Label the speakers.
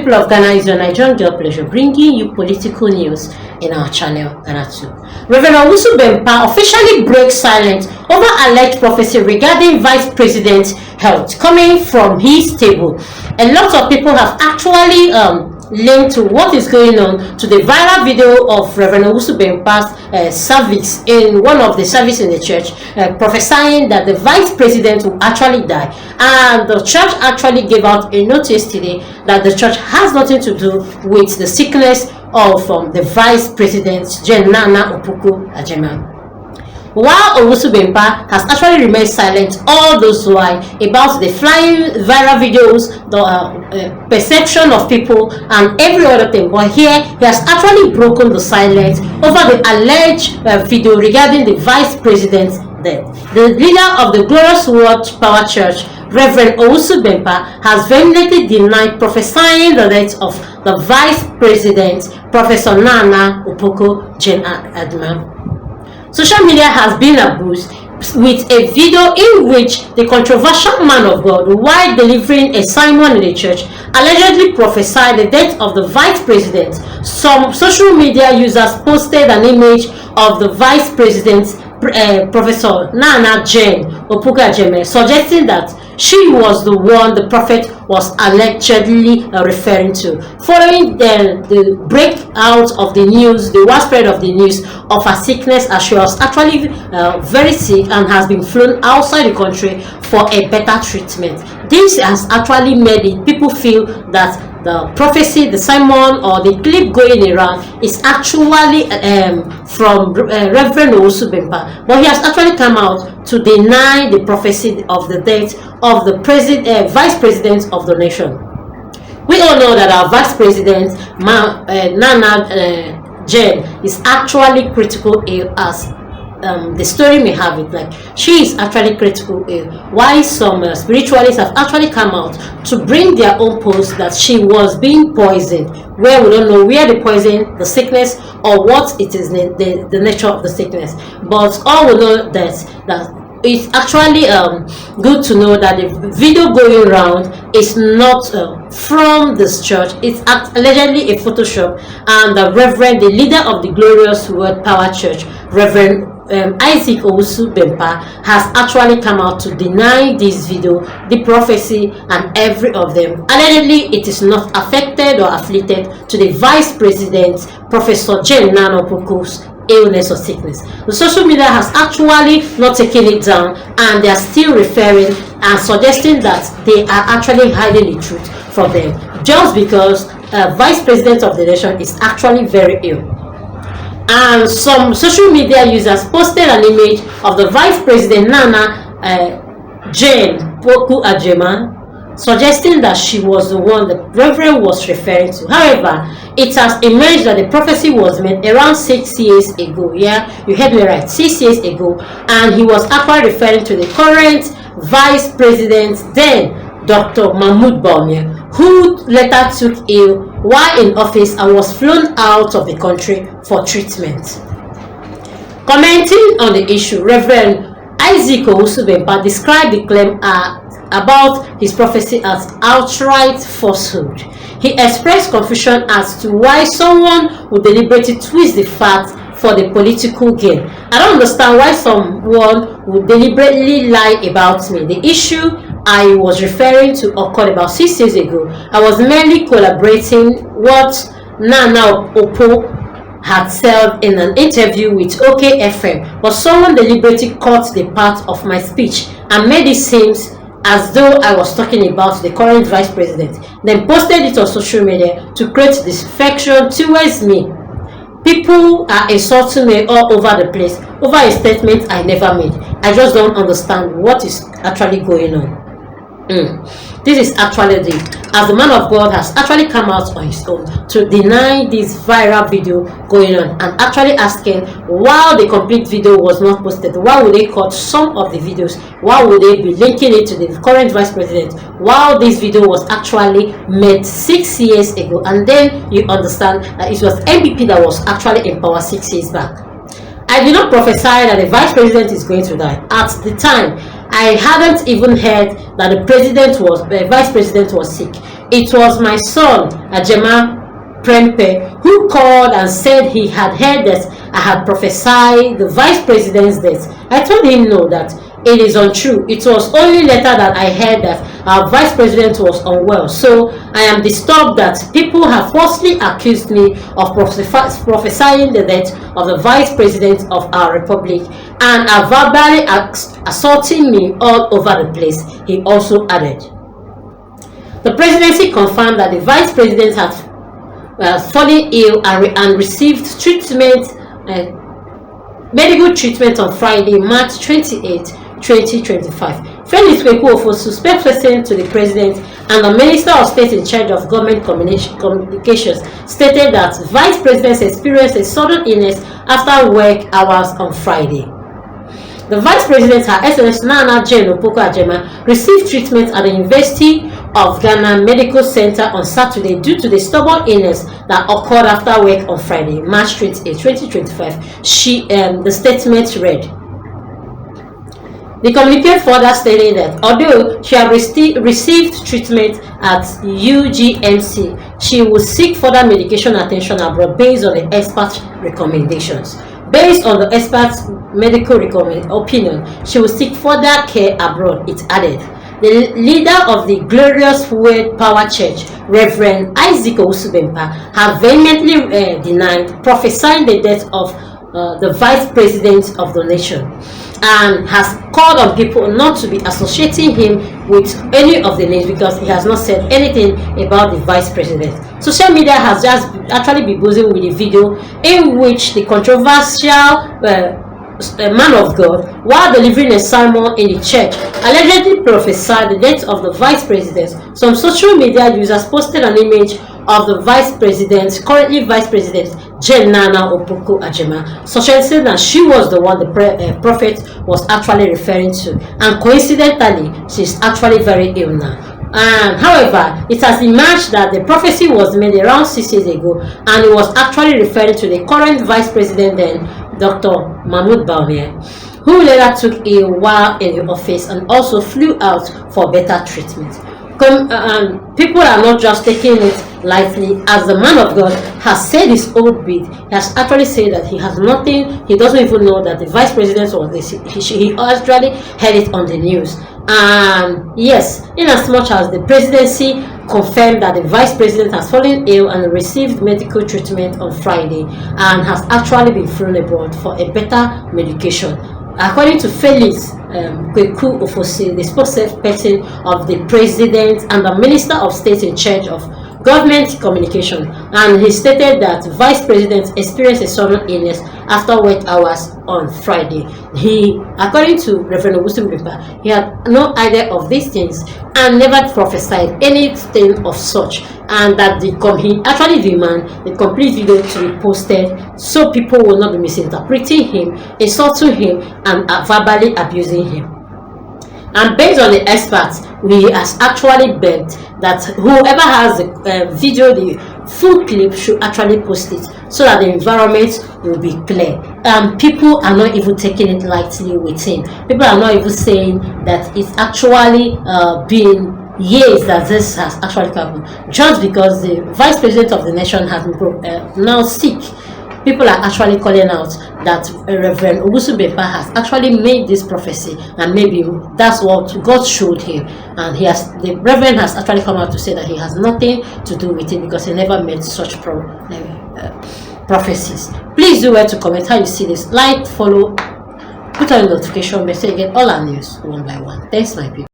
Speaker 1: people of Ghana, it's your Nigerian girl pleasure bringing you political news in our channel, Ghanatube. Reverend Owusu Bempah officially breaks silence over alleged prophecy regarding Vice President's health coming from his table. A lot of people have actually linked to what is going on to the viral video of Reverend Owusu Bempah's service in one of the services in the church, prophesying that the vice president will actually die, and the church actually gave out a notice today that the church has nothing to do with the sickness of the vice president, Jen Nana Opoku-Agyeman. While Owusu Bempah has actually remained silent all those while about the flying viral videos, the perception of people, and every other thing, but here he has actually broken the silence over the alleged video regarding the vice president's death. The leader of the Glorious Word Power Church, Reverend Owusu Bempah, has vehemently denied prophesying the death of the vice president, Professor Nana Opoku-Agyeman. Social media has been abused with a video in which the controversial man of God, while delivering a sermon in the church, allegedly prophesied the death of the vice president. Some social media users posted an image of the vice president, Professor Nana Jane Opoku-Agyeman, suggesting that she was the one the prophet was allegedly referring to. Following the breakout of the news, the widespread of the news of her sickness, as she was actually very sick and has been flown outside the country for a better treatment. This has actually made people feel that the prophecy, the sermon, or the clip going around is actually from Reverend Owusu Bempah, but he has actually come out to deny the prophecy of the death of the vice president of the nation. We all know that our vice president, Nana Jane, is actually critical ill, as the story may have it. Like, she is actually critical ill, while some spiritualists have actually come out to bring their own post that she was being poisoned, where we don't know where the poison, the sickness, or what it is, the nature of the sickness. But all we know that it's actually good to know that the video going around is not from this church. It's allegedly a Photoshop, and the leader of the Glorious Word Power Church, Reverend Isaac Owusu Bempah, has actually come out to deny this video, the prophecy, and every of them. Allegedly, it is not affected or afflicted to the vice president, Professor Jen Nana Opoku's illness or sickness. The social media has actually not taken it down, and they are still referring and suggesting that they are actually hiding the truth from them, just because vice president of the nation is actually very ill. And some social media users posted an image of the vice president, Nana Jane Opoku-Agyeman, suggesting that she was the one the Reverend was referring to. However, it has emerged that the prophecy was made around 6 years ago. Yeah, you heard me right, 6 years ago. And he was actually referring to the current vice president, then Dr. Mahmoud Bawumia, who later took ill while in office and was flown out of the country for treatment. Commenting on the issue, Reverend Isaac Owusu Bempah described the claim about his prophecy as outright falsehood. He expressed confusion as to why someone would deliberately twist the facts for the political gain. I don't understand why someone would deliberately lie about me. The issue I was referring to occurred about 6 years ago. I was merely collaborating what Nana Opo had said in an interview with OKFM, but someone deliberately cut the part of my speech and made it seem as though I was talking about the current vice president, then posted it on social media to create disaffection towards me. People are insulting me all over the place over a statement I never made. I just don't understand what is actually going on. This is actually as the man of God has actually come out on his own to deny this viral video going on, and actually asking, while the complete video was not posted, why would they cut some of the videos? Why would they be linking it to the current vice president while this video was actually made 6 years ago? And then you understand that it was NPP that was actually in power 6 years back. I did not prophesy that the vice president is going to die. At the time, I hadn't even heard that the vice president was sick. It was my son, Ajema Prempe, who called and said he had heard that I had prophesied the vice president's death. I told him no, that it is untrue. It was only later that I heard that our vice president was unwell. So I am disturbed that people have falsely accused me of prophesying the death of the vice president of our republic and are verbally assaulting me all over the place, he also added. The presidency confirmed that the vice president had fallen ill and received medical treatment on Friday, March 28, 2025. Felix Kwesi, spokesperson to the president and the Minister of State in charge of government communications, stated that Vice President experienced a sudden illness after work hours on Friday. The Vice President, Her Excellency Nana Jane Opoku Ajema, received treatment at the University of Ghana Medical Center on Saturday due to the stubborn illness that occurred after work on Friday, March 28, 2025. The statement read. The communique further stated that although she had received treatment at UGMC, she would seek further medication attention abroad based on the expert recommendations. Based on the expert's medical opinion, she will seek further care abroad, it added. The leader of the Glorious Word Power Church, Reverend Isaac Osubempa, have vehemently denied prophesying the death of the vice president of the nation, and has called on people not to be associating him with any of the names because he has not said anything about the vice president. Social media has just actually been buzzing with a video in which the controversial man of God, while delivering a sermon in the church, allegedly prophesied the death of the vice president. Some social media users posted an image of the vice president, currently vice president Jane Nana Opoku Ajema, suggesting that she was the one the prophet was actually referring to, and coincidentally, she's actually very ill now. However, it has emerged that the prophecy was made around 6 years ago, and it was actually referring to the current vice president then, Dr. Mahmoud Bawumia, who later took ill while in the office and also flew out for better treatment. People are not just taking it lightly, as the man of God has said his own bit. He has actually said that he has nothing, he doesn't even know that the vice president was this. He actually heard it on the news. And yes, in as much as the presidency confirmed that the vice president has fallen ill and received medical treatment on Friday and has actually been flown abroad for a better medication. According to Felix Kwesi, the spokesperson of the president and the Minister of State in charge of government communication, and he stated that vice president experienced a sudden illness after work hours on Friday. According to Reverend Osubempa, he had no idea of these things and never prophesied anything of such, and that he actually demanded the complete video to be posted so people will not be misinterpreting him, insulting him, and verbally abusing him. And based on the experts, we has actually begged that whoever has the video, the full clip, should actually post it so that the environment will be clear. People are not even taking it lightly with him. People are not even saying that it's actually been years that this has actually happened. Just because the vice president of the nation has been now sick, people are actually calling out that Reverend Osubempa has actually made this prophecy, and maybe that's what God showed him, and the Reverend has actually come out to say that he has nothing to do with it because he never made such prophecies. Please do well to comment how you see this. Like, follow, put on the notification bell so you get all our news one by one. Thanks, my people.